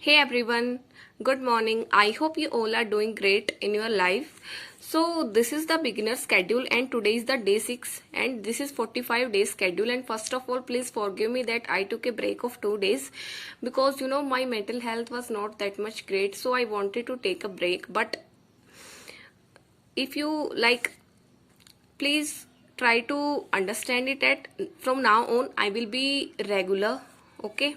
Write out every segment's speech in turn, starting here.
Hey everyone, good morning. I hope you all are doing great in your life. So this is the beginner schedule and today is the day 6 and this is 45 days schedule. And first of all, please forgive me that I took a break of 2 days because my mental health was not that much great, so I wanted to take a break. But if you like, please try to understand it that from now on I will be regular. Okay,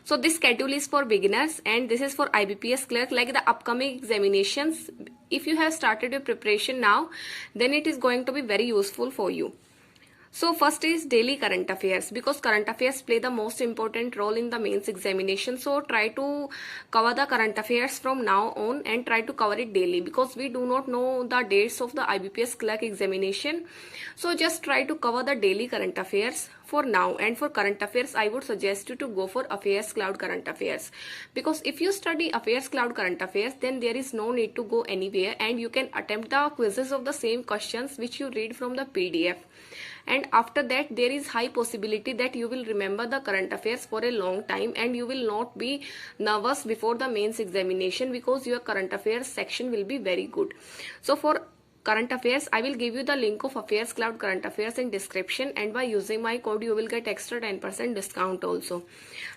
so this schedule is for beginners and this is for IBPS clerk, like the upcoming examinations. If you have started your preparation now, then it is going to be very useful for you. So first is daily current affairs, because current affairs play the most important role in the mains examination. So try to cover the current affairs from now on and try to cover it daily, because we do not know the dates of the IBPS clerk examination. So just try to cover the daily current affairs for now. And for current affairs, I would suggest you to go for AffairsCloud current affairs, because if you study AffairsCloud current affairs, then there is no need to go anywhere and you can attempt the quizzes of the same questions which you read from the PDF. And after that, there is high possibility that you will remember the current affairs for a long time and you will not be nervous before the mains examination, because your current affairs section will be very good. So for current affairs, I will give you the link of AffairsCloud current affairs in description, and by using my code you will get extra 10% discount also.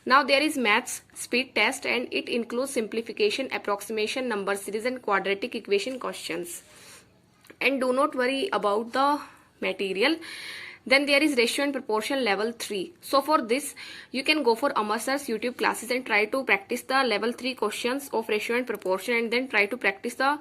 Now there is maths speed test and it includes simplification, approximation, number series and quadratic equation questions. And do not worry about the material. Then there is ratio and proportion level 3. So for this you can go for Amar sir's YouTube classes and try to practice the level 3 questions of ratio and proportion, and then try to practice the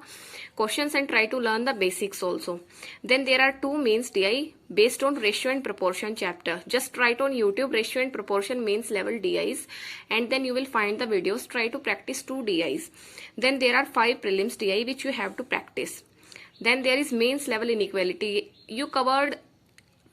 questions and try to learn the basics also. Then there are 2 mains DI based on ratio and proportion chapter. Just write on YouTube ratio and proportion mains level DIs and then you will find the videos. Try to practice 2 DIs. Then there are 5 prelims DI which you have to practice. Then there is mains level inequality. You covered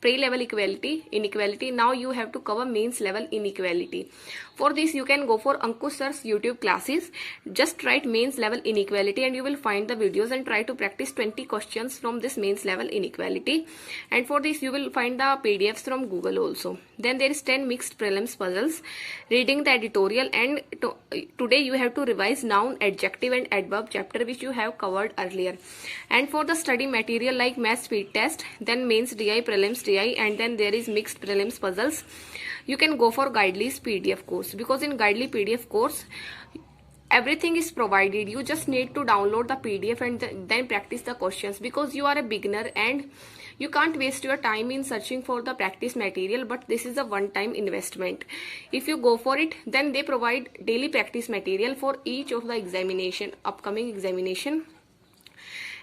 pre-level inequality. Now you have to cover mains level inequality. For this you can go for Ankush sir's YouTube classes. Just write mains level inequality and you will find the videos and try to practice 20 questions from this mains level inequality. And for this you will find the PDFs from Google also. Then there is 10 mixed prelims puzzles, reading the editorial, and today you have to revise noun, adjective and adverb chapter which you have covered earlier. And for the study material like math speed test, then mains DI, prelims DI, and then there is mixed prelims puzzles, you can go for Guidely's PDF course, because in Guidely PDF course everything is provided. You just need to download the PDF and then practice the questions, because you are a beginner and you can't waste your time in searching for the practice material, but this is a one-time investment. If you go for it, then they provide daily practice material for each of the upcoming examination.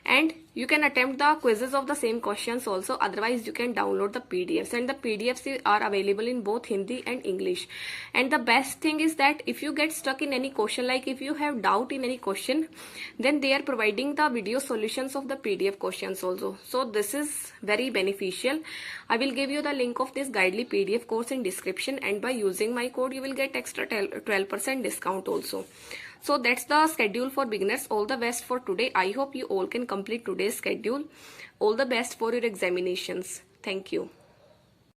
And you can attempt the quizzes of the same questions also. Otherwise you can download the PDFs, and the PDFs are available in both Hindi and English. And the best thing is that if you get stuck in any question, like if you have doubt in any question, then they are providing the video solutions of the PDF questions also. So this is very beneficial. I will give you the link of this Guidely PDF course in description, and by using my code you will get extra 12% discount also. So that's the schedule for beginners. All the best for today. I hope you all can complete today's schedule. All the best for your examinations. Thank you.